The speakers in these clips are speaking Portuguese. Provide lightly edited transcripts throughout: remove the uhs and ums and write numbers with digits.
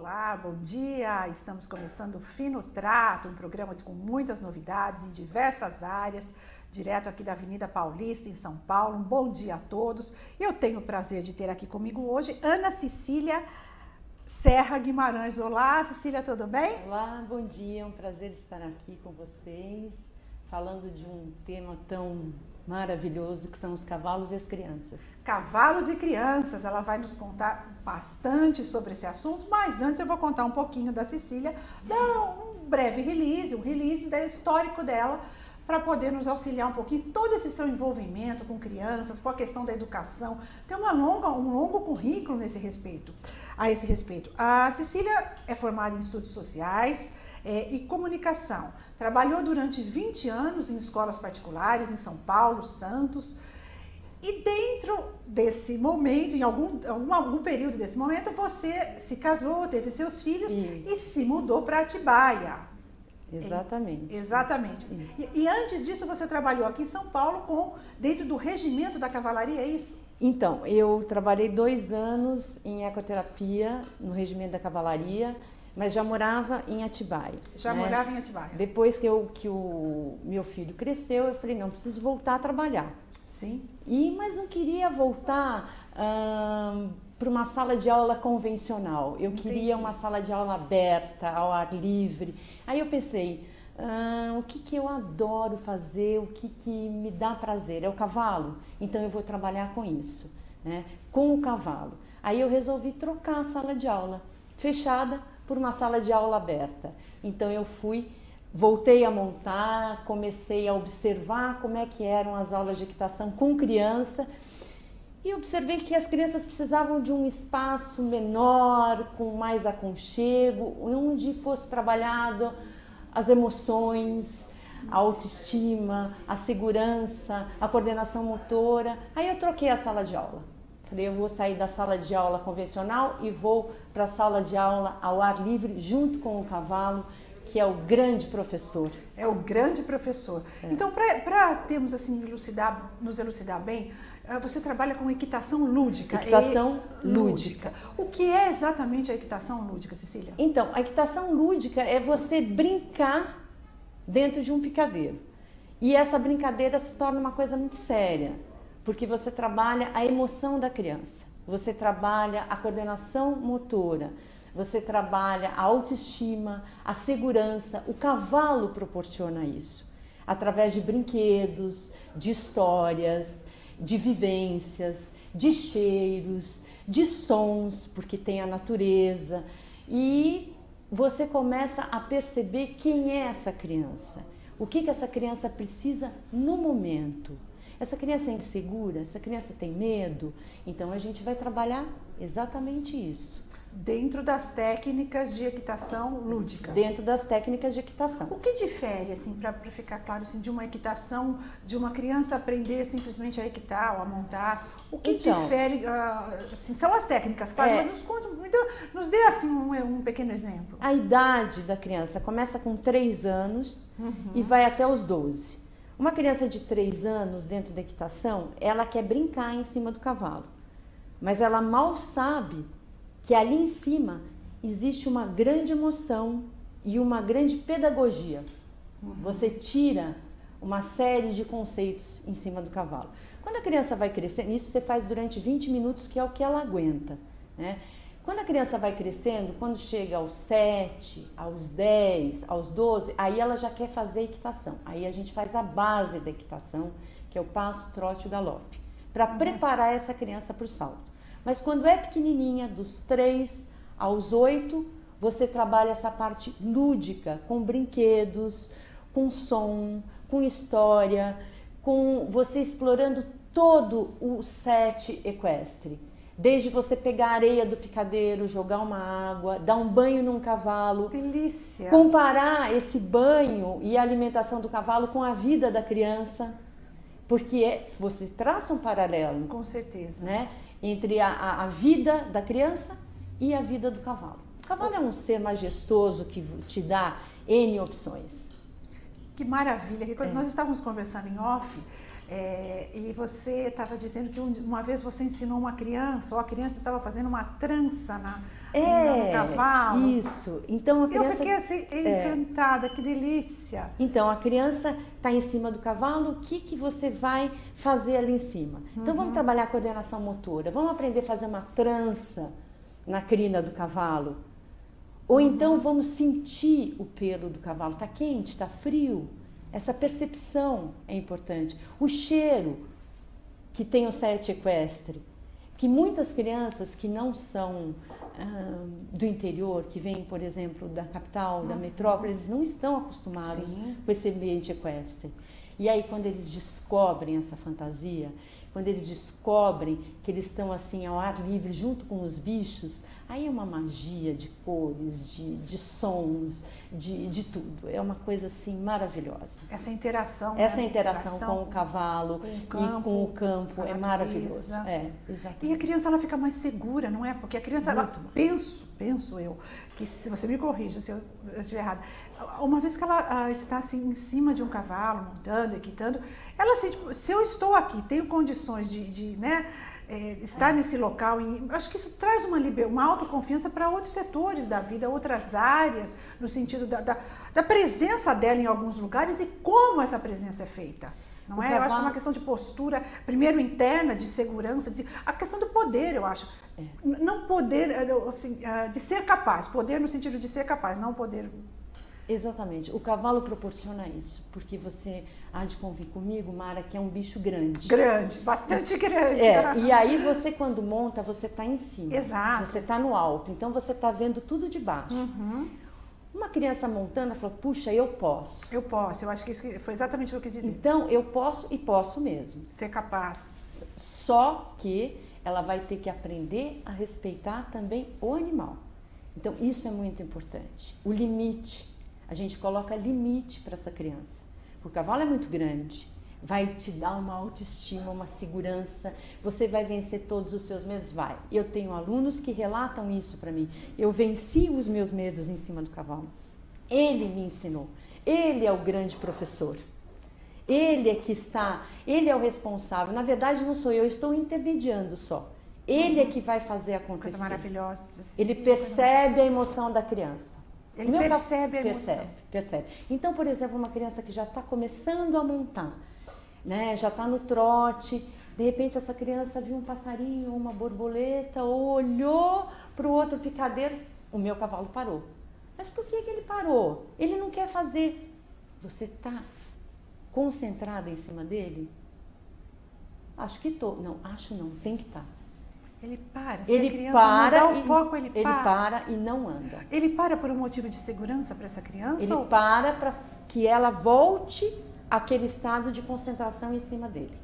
Olá, bom dia! Estamos começando o Fino Trato, um programa com muitas novidades em diversas áreas, direto aqui da Avenida Paulista, em São Paulo. Um bom dia a todos. Eu tenho o prazer de ter aqui comigo hoje Ana Cecília Serra Guimarães. Olá, Cecília, tudo bem? Olá, bom dia. É um prazer estar aqui com vocês, falando de um tema tão maravilhoso que são os cavalos e as crianças. Cavalos e crianças, ela vai nos contar bastante sobre esse assunto, mas antes eu vou contar um pouquinho da Cecília, dar um breve release, histórico dela, para poder nos auxiliar um pouquinho, todo esse seu envolvimento com crianças, com a questão da educação. Tem um longo currículo a esse respeito. A Cecília é formada em estudos sociais e comunicação. Trabalhou durante 20 anos em escolas particulares em São Paulo, Santos. E dentro desse momento, em algum período desse momento, você se casou, teve seus filhos e se mudou para Atibaia. Exatamente. Exatamente. E antes disso você trabalhou aqui em São Paulo dentro do regimento da cavalaria, é isso? Então, eu trabalhei 2 anos em ecoterapia no regimento da cavalaria, mas já morava em Atibaia. Morava em Atibaia. Depois que o meu filho cresceu, eu falei, não, preciso voltar a trabalhar. Sim. Mas não queria voltar para uma sala de aula convencional. Eu queria uma sala de aula aberta, ao ar livre. Aí eu pensei, o que eu adoro fazer, o que me dá prazer? É o cavalo? Então eu vou trabalhar com isso, né? Com o cavalo. Aí eu resolvi trocar a sala de aula fechada por uma sala de aula aberta. Então eu voltei a montar, comecei a observar como é que eram as aulas de equitação com criança e observei que as crianças precisavam de um espaço menor, com mais aconchego, onde fosse trabalhado as emoções, a autoestima, a segurança, a coordenação motora. Aí eu troquei a sala de aula. Falei, eu vou sair da sala de aula convencional e vou para a sala de aula ao ar livre, junto com o cavalo, que é o grande professor. É o grande professor. Então, para termos assim, nos elucidar bem, você trabalha com equitação lúdica. Equitação lúdica. O que é exatamente a equitação lúdica, Cecília? Então, a equitação lúdica é você brincar dentro de um picadeiro. E essa brincadeira se torna uma coisa muito séria, porque você trabalha a emoção da criança, você trabalha a coordenação motora, você trabalha a autoestima, a segurança. O cavalo proporciona isso, através de brinquedos, de histórias, de vivências, de cheiros, de sons, porque tem a natureza. E você começa a perceber quem é essa criança, o que essa criança precisa no momento. Essa criança é insegura? Essa criança tem medo? Então a gente vai trabalhar exatamente isso. Dentro das técnicas de equitação lúdica. Dentro das técnicas de equitação. O que difere, assim, para ficar claro, assim, de uma equitação, de uma criança aprender simplesmente a equitar ou a montar? O que difere, assim, são as técnicas, claro, mas nos dê assim um pequeno exemplo. A idade da criança começa com 3 anos e vai até os 12. Uma criança de 3 anos dentro da equitação, ela quer brincar em cima do cavalo, mas ela mal sabe que ali em cima existe uma grande emoção e uma grande pedagogia. Você tira uma série de conceitos em cima do cavalo. Quando a criança vai crescendo, isso você faz durante 20 minutos, que é o que ela aguenta, né? Quando a criança vai crescendo, quando chega aos 7, aos 10, aos 12, aí ela já quer fazer equitação. Aí a gente faz a base da equitação, que é o passo, trote e o galope, para preparar essa criança para o salto. Mas quando é pequenininha, dos 3 aos 8, você trabalha essa parte lúdica, com brinquedos, com som, com história, com você explorando todo o set equestre. Desde você pegar a areia do picadeiro, jogar uma água, dar um banho num cavalo. Delícia! Comparar esse banho e a alimentação do cavalo com a vida da criança, porque você traça um paralelo. Com certeza. Né? Entre a vida da criança e a vida do cavalo. O cavalo é um ser majestoso que te dá N opções. Que maravilha, que coisa. Nós estávamos conversando em off e você estava dizendo que uma vez você ensinou uma criança, ou a criança estava fazendo uma trança no cavalo. Isso. Então a criança... Eu fiquei assim, encantada, que delícia. Então a criança está em cima do cavalo, o que você vai fazer ali em cima? Então vamos trabalhar a coordenação motora, vamos aprender a fazer uma trança na crina do cavalo. Ou então vamos sentir o pelo do cavalo, está quente, está frio. Essa percepção é importante. O cheiro que tem o sete equestre, que muitas crianças que não são do interior, que vêm, por exemplo, da capital, da metrópole, eles não estão acostumados com esse ambiente equestre. E aí, quando eles descobrem essa fantasia, quando eles descobrem que eles estão assim ao ar livre junto com os bichos, aí é uma magia de cores, de sons, de tudo. É uma coisa assim maravilhosa. Essa interação. Essa interação com o cavalo e com o campo é maravilhoso. Exatamente. E a criança ela fica mais segura, não é? Porque a criança, ela, penso eu, que se você me corrija se eu estiver errada, uma vez que ela está assim em cima de um cavalo, montando, equitando, ela assim, tipo, se eu estou aqui, tenho condições de estar nesse local, acho que isso traz uma autoconfiança para outros setores da vida, outras áreas, no sentido da presença dela em alguns lugares e como essa presença é feita. Não é? Eu acho que é uma questão de postura, primeiro interna, de segurança, a questão do poder, eu acho. Não poder, assim, de ser capaz, poder no sentido de ser capaz, não poder... Exatamente. O cavalo proporciona isso, porque você há de convir comigo, Mara, que é um bicho grande. Grande, bastante grande. E aí você quando monta, você está em cima. Exato. Você está no alto, então você está vendo tudo de baixo. Uma criança montando, ela fala, puxa, eu posso. Eu posso, eu acho que isso foi exatamente o que eu quis dizer. Então, eu posso e posso mesmo. Ser capaz. Só que ela vai ter que aprender a respeitar também o animal. Então, isso é muito importante. O limite. A gente coloca limite para essa criança. O cavalo é muito grande, vai te dar uma autoestima, uma segurança, você vai vencer todos os seus medos? Vai. Eu tenho alunos que relatam isso para mim. Eu venci os meus medos em cima do cavalo. Ele me ensinou. Ele é o grande professor. Ele é o responsável. Na verdade, não sou eu estou intermediando só. Ele é que vai fazer acontecer. Coisa maravilhosa. Ele percebe a emoção da criança. Ele percebe a emoção. Percebe. Então, por exemplo, uma criança que já está começando a montar, né, já está no trote, de repente essa criança viu um passarinho, uma borboleta, olhou para o outro picadeiro, o meu cavalo parou. Mas por que ele parou? Ele não quer fazer. Você está concentrada em cima dele? Acho que estou. Não, acho não, tem que estar. Ele para, se a criança não dá o foco, ele para e não anda. Ele para por um motivo de segurança para essa criança? Ele para que ela volte àquele estado de concentração em cima dele.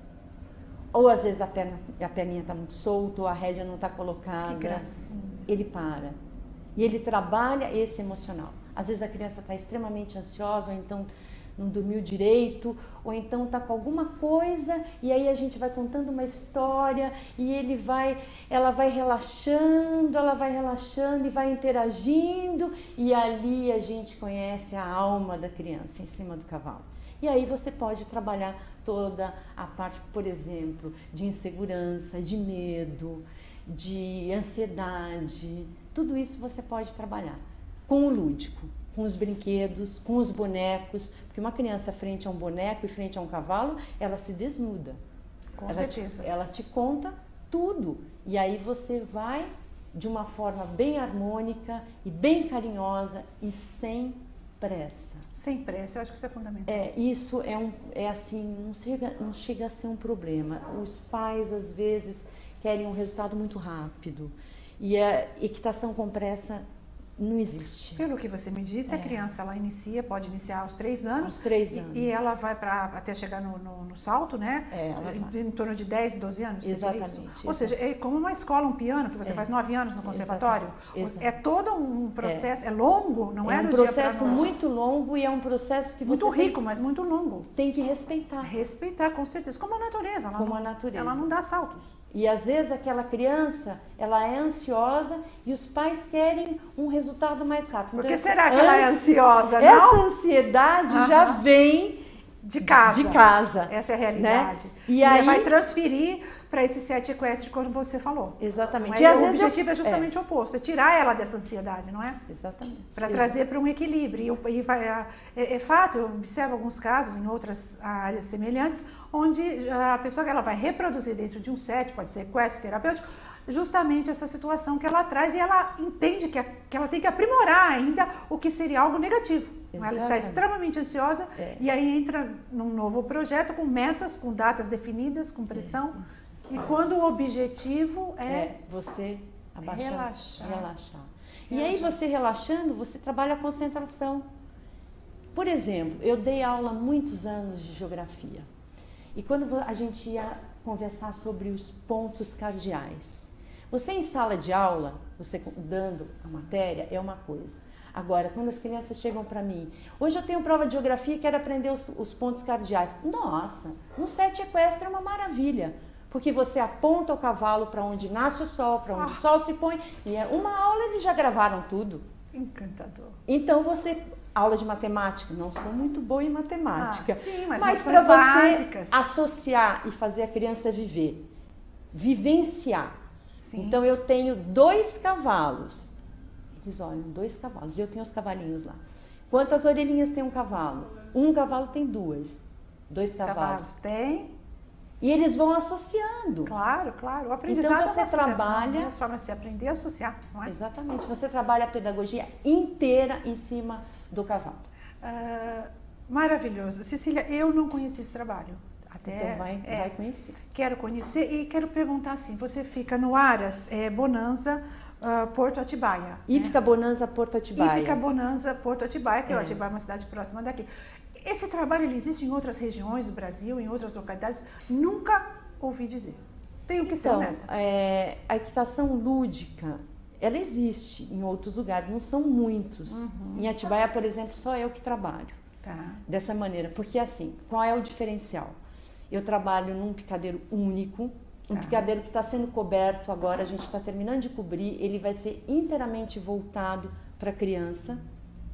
Ou às vezes a perninha está muito solta, ou a rédea não está colocada. Que gracinha. Ele para. E ele trabalha esse emocional. Às vezes a criança está extremamente ansiosa, ou então não dormiu direito, ou então está com alguma coisa, e aí a gente vai contando uma história, e ela vai relaxando e vai interagindo, e ali a gente conhece a alma da criança em cima do cavalo. E aí você pode trabalhar toda a parte, por exemplo, de insegurança, de medo, de ansiedade, tudo isso você pode trabalhar com o lúdico, com os brinquedos, com os bonecos, porque uma criança frente a um boneco e frente a um cavalo, ela se desnuda. Com certeza. Ela te conta tudo. E aí você vai de uma forma bem harmônica e bem carinhosa e sem pressa. Sem pressa, eu acho que isso é fundamental. Isso é assim, não chega a ser um problema. Os pais, às vezes, querem um resultado muito rápido. E a equitação com pressa não existe. Pelo que você me disse, a criança ela pode iniciar aos 3 anos. Aos 3 anos. E ela vai até chegar no salto, né? Em torno de 10, 12 anos. Exatamente. Ou seja, é como uma escola, um piano, que você faz 9 anos no conservatório. Exatamente. É todo um processo, é longo, não é? É um processo muito longo e é um processo que você muito rico, mas muito longo. Tem que respeitar. Respeitar, com certeza. Como a natureza. Ela não dá saltos. E às vezes aquela criança, ela é ansiosa e os pais querem um resultado mais rápido. Por que será que ela é ansiosa, não? Essa ansiedade já vem de casa. De casa. Essa é a realidade. Né? E aí vai transferir para esse set equestre, como você falou. Exatamente. E às vezes o objetivo é justamente o oposto, é tirar ela dessa ansiedade, não é? Exatamente. Para trazer para um equilíbrio. E é fato, eu observo alguns casos em outras áreas semelhantes, onde a pessoa que ela vai reproduzir dentro de um set, pode ser equestre, terapêutico, justamente essa situação que ela traz e ela entende que ela tem que aprimorar ainda o que seria algo negativo. Ela está extremamente ansiosa e aí entra num novo projeto com metas, com datas definidas, com pressão. E quando o objetivo você abaixar, relaxar. E Relaxar. aí você relaxando, você trabalha a concentração. Por exemplo, eu dei aula há muitos anos de geografia. E quando a gente ia conversar sobre os pontos cardeais, você em sala de aula, você dando a matéria, é uma coisa. Agora, quando as crianças chegam para mim, hoje eu tenho prova de geografia e quero aprender os pontos cardeais. Nossa, no set equestre é uma maravilha, porque você aponta o cavalo para onde nasce o sol, para onde o sol se põe, e é uma aula eles já gravaram tudo. Encantador. Então você, aula de matemática, não sou muito boa em matemática, sim, mas para você básicas. associar e fazer a criança vivenciar. Sim. Então eu tenho 2 cavalos. Eles olham, 2 cavalos. Eu tenho os cavalinhos lá. Quantas orelhinhas tem um cavalo? Um cavalo tem 2. 2 cavalos. Tem. E eles vão associando. Claro, claro. O aprendizado então você trabalha. As formas de se aprender a associar, não é? Exatamente. Você trabalha a pedagogia inteira em cima do cavalo. Maravilhoso. Cecília, eu não conheci esse trabalho. Então vai conhecer. Quero conhecer e quero perguntar assim, você fica no Aras, Bonanza, Porto Atibaia. Hípica Bonanza, Porto Atibaia. Hípica Bonanza, Porto Atibaia, que Atibaia é uma cidade próxima daqui. Esse trabalho ele existe em outras regiões do Brasil, em outras localidades? Nunca ouvi dizer. Tenho que ser honesta. A equitação lúdica, ela existe em outros lugares, não são muitos. Em Atibaia, por exemplo, só eu que trabalho dessa maneira. Porque assim, qual é o diferencial? Eu trabalho num picadeiro único, um picadeiro que está sendo coberto agora, a gente está terminando de cobrir, ele vai ser inteiramente voltado para a criança.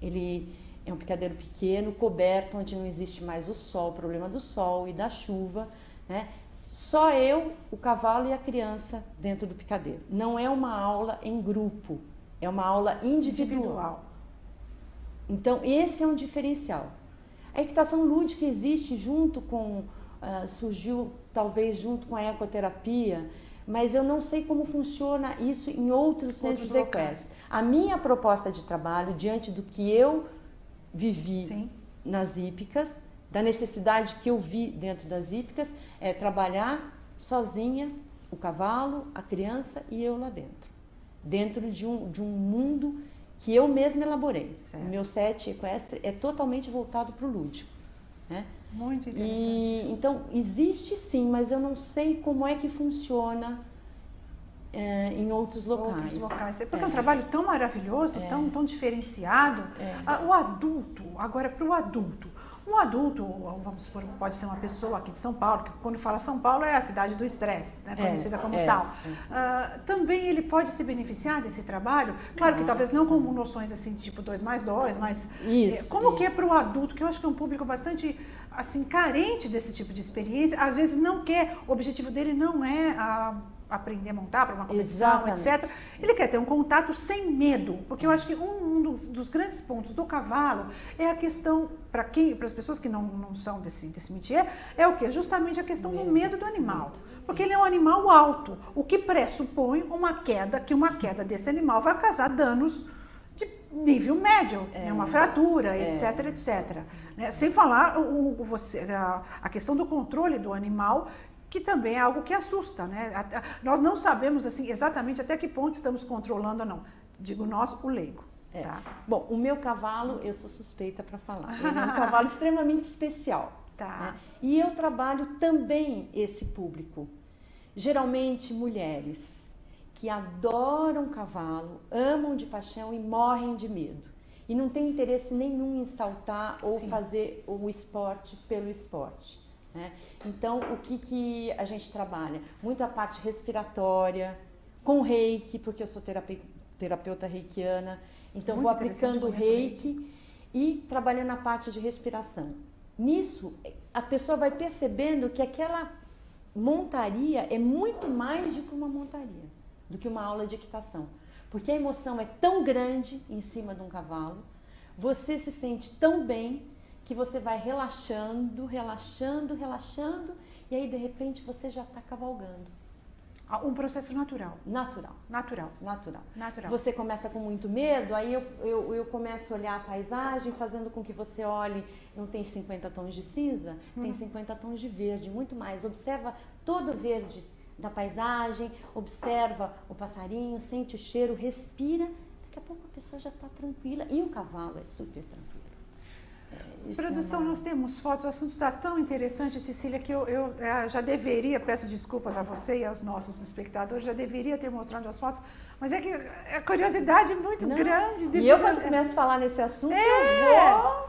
Ele é um picadeiro pequeno, coberto, onde não existe mais o sol, o problema do sol e da chuva, né? Só eu, o cavalo e a criança dentro do picadeiro. Não é uma aula em grupo, é uma aula individual. Então, esse é um diferencial. A equitação lúdica existe junto com... surgiu talvez junto com a ecoterapia, mas eu não sei como funciona isso em outros centros equestres. A minha proposta de trabalho, diante do que eu vivi nas hípicas, da necessidade que eu vi dentro das hípicas, é trabalhar sozinha, o cavalo, a criança e eu lá dentro. Dentro de um mundo que eu mesma elaborei. O meu set equestre é totalmente voltado para o lúdico, né? Muito interessante. Então, existe sim, mas eu não sei como é que funciona em outros locais. Porque é um trabalho tão maravilhoso, tão diferenciado. O adulto, agora para o adulto. Um adulto, vamos supor, pode ser uma pessoa aqui de São Paulo, que quando fala São Paulo é a cidade do estresse, né, conhecida como tal. Também ele pode se beneficiar desse trabalho? Claro que talvez não com noções assim, tipo 2 mais 2, mas como que é para o adulto, que eu acho que é um público bastante assim, carente desse tipo de experiência, às vezes não quer, o objetivo dele não é aprender a montar para uma competição, etc. Ele quer ter um contato sem medo, porque eu acho que um dos grandes pontos do cavalo é a questão, para as pessoas que não são desse métier, é o quê? Justamente a questão do medo do animal. Porque ele é um animal alto, o que pressupõe que uma queda desse animal vai causar danos de nível médio, né? Uma fratura, etc, etc. Né? Sem falar a questão do controle do animal, que também é algo que assusta, né? Nós não sabemos assim exatamente até que ponto estamos controlando ou não. Digo nós, o leigo. Tá? Bom, o meu cavalo, eu sou suspeita para falar. Ele é um cavalo extremamente especial. Né? E eu trabalho também esse público. Geralmente mulheres que adoram cavalo, amam de paixão e morrem de medo. E não tem interesse nenhum em saltar ou fazer o esporte pelo esporte. Né? Então, o que a gente trabalha? Muito a parte respiratória, com reiki, porque eu sou terapeuta reikiana, então vou aplicando reiki e trabalhando a parte de respiração. Nisso, a pessoa vai percebendo que aquela montaria é muito mais do que uma montaria, do que uma aula de equitação. Porque a emoção é tão grande em cima de um cavalo, você se sente tão bem que você vai relaxando, relaxando, relaxando, e aí de repente você já está cavalgando. Um processo natural. Natural. Natural. Natural. Natural. Você começa com muito medo, aí eu começo a olhar a paisagem, fazendo com que você olhe, não tem 50 tons de cinza, tem 50 tons de verde, muito mais. Observa todo o verde da paisagem, observa o passarinho, sente o cheiro, respira, daqui a pouco a pessoa já está tranquila, e o cavalo é super tranquilo. Produção, nós temos fotos, o assunto está tão interessante, Cecília, que eu já deveria, peço desculpas a você e aos nossos espectadores, já deveria ter mostrado as fotos, mas é que a curiosidade é muito grande. E eu, quando começo a falar nesse assunto, eu vou...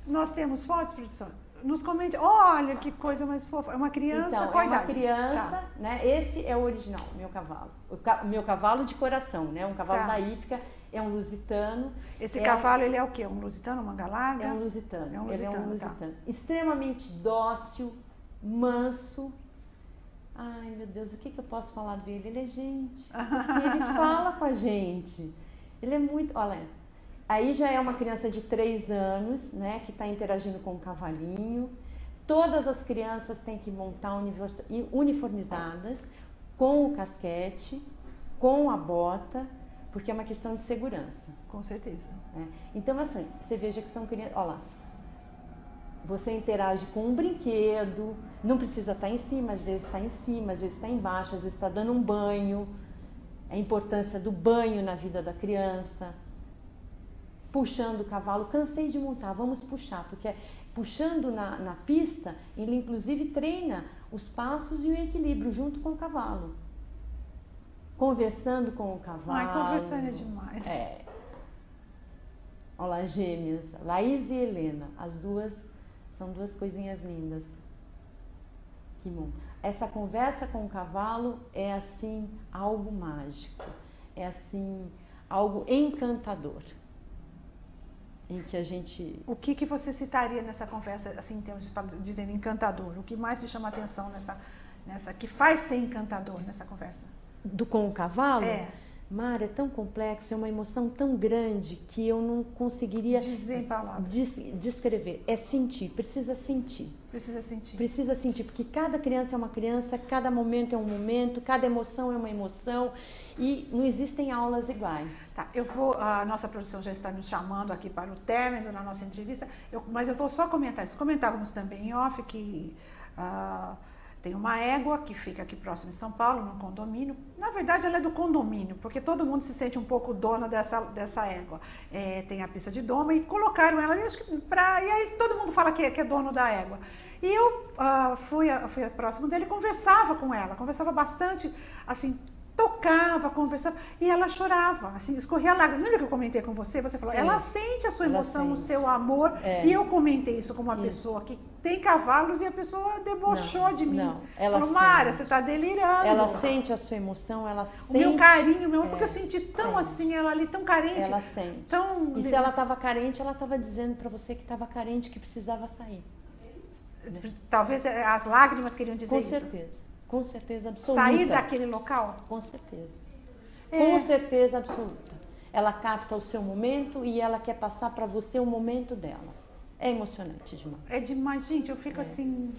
Nós temos fotos, produção? Nos comente, olha que coisa mais fofa, é uma criança, então, qual é uma idade? criança, né? Esse é o original, meu cavalo. O meu cavalo de coração, né? Um cavalo da hípica, é um lusitano. Esse cavalo, ele é o quê? Um lusitano, manga larga? É um lusitano. É um ele lusitano, é um lusitano. Extremamente dócil, manso. Ai, meu Deus, o que eu posso falar dele? Ele é gente. Ele fala com a gente. Ele é muito... Olha, aí já é uma criança de 3 anos, né? Que está interagindo com o cavalinho. Todas as crianças têm que montar uniformizadas, com o casquete, com a bota, porque é uma questão de segurança. Com certeza. Né? Então, assim, você veja que são crianças... Olha lá, você interage com um brinquedo, não precisa estar em cima, às vezes está em cima, às vezes está embaixo, às vezes está dando um banho, a importância do banho na vida da criança, puxando o cavalo, cansei de montar, vamos puxar, porque puxando na pista, ele inclusive treina os passos e o equilíbrio junto com o cavalo. Conversando com o cavalo. Ai, conversando é demais. É. Olha lá, gêmeas, Laís e Helena, as duas são 2 coisinhas lindas. Que bom. Essa conversa com o cavalo é assim, algo mágico, é assim, algo encantador. Em que a gente... O que você citaria nessa conversa, assim, em termos de dizendo encantador? O que mais te chama a atenção nessa que faz ser encantador nessa conversa? Com o cavalo? É. Mara, é tão complexo, é uma emoção tão grande que eu não conseguiria dizer em palavras. Descrever. É sentir, precisa sentir. Precisa sentir. Precisa sentir, porque cada criança é uma criança, cada momento é um momento, cada emoção é uma emoção e não existem aulas iguais. Tá, a nossa produção já está nos chamando aqui para o término da nossa entrevista, mas eu vou só comentar isso. Comentávamos também em off que... tem uma égua que fica aqui próximo de São Paulo, no condomínio. Na verdade, ela é do condomínio, porque todo mundo se sente um pouco dona dessa égua. Tem a pista de doma e colocaram ela ali, acho que e aí todo mundo fala que é dono da égua. E eu fui próximo dele, conversava com ela, conversava bastante, assim, tocava, conversava, e ela chorava, assim, escorria lágrimas. Lembra que eu comentei com você? Você falou, ela sente a sua emoção, o seu amor, e eu comentei isso com uma pessoa que tem cavalos e a pessoa debochou de mim. Não, ela falou, Mara, você está delirando. Ela sente a sua emoção, ela sente... O meu carinho, porque eu senti tão assim, ela ali tão carente. Ela sente. Tão... E se ela estava carente, ela estava dizendo para você que estava carente, que precisava sair. Talvez as lágrimas queriam dizer isso. Com certeza. Com certeza absoluta. Sair daquele local? Com certeza. Com certeza absoluta. Ela capta o seu momento e ela quer passar para você o momento dela. É emocionante demais. É demais, gente. Eu fico assim,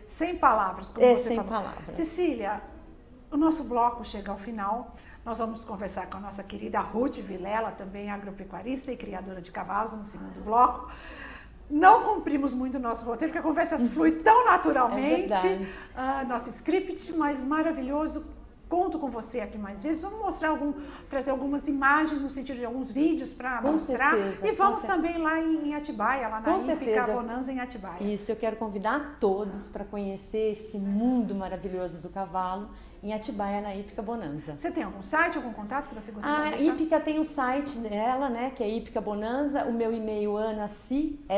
sem palavras, como você sem falou. palavras. Cecília, o nosso bloco chega ao final. Nós vamos conversar com a nossa querida Ruth Vilela, também agropecuarista e criadora de cavalos, no segundo bloco. Não cumprimos muito o nosso roteiro, porque a conversa flui tão naturalmente. Nosso script, mas maravilhoso. Conto com você aqui mais vezes. Vamos trazer algumas imagens no sentido de alguns vídeos para mostrar. Certeza, e vamos também lá em Atibaia, lá na Hípica Bonanza em Atibaia. Isso, eu quero convidar todos para conhecer esse mundo maravilhoso do cavalo em Atibaia, na Hípica Bonanza. Você tem algum site, algum contato que você gostaria de deixar? A Hípica tem o site dela, né, que é Hípica Bonanza, o meu e-mail si@ig.com.br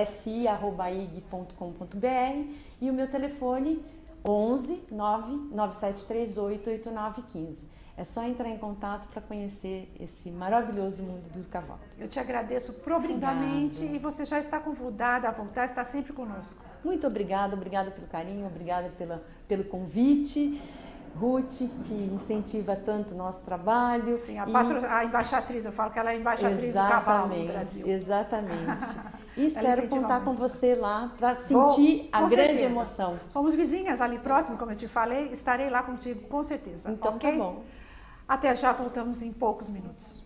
e o meu telefone 11 99738 8915. É só entrar em contato para conhecer esse maravilhoso mundo do cavalo. Eu te agradeço profundamente e você já está convidada a voltar, está sempre conosco. Muito obrigada pelo carinho, obrigada pelo convite. Ruth, que incentiva tanto o nosso trabalho. Sim, a embaixatriz, eu falo que ela é a embaixatriz do cavalo no Brasil. Exatamente. E espero contar com você lá para sentir a grande emoção. Somos vizinhas ali próximo, como eu te falei, estarei lá contigo com certeza. Então, okay? Tá bom. Até já, voltamos em poucos minutos.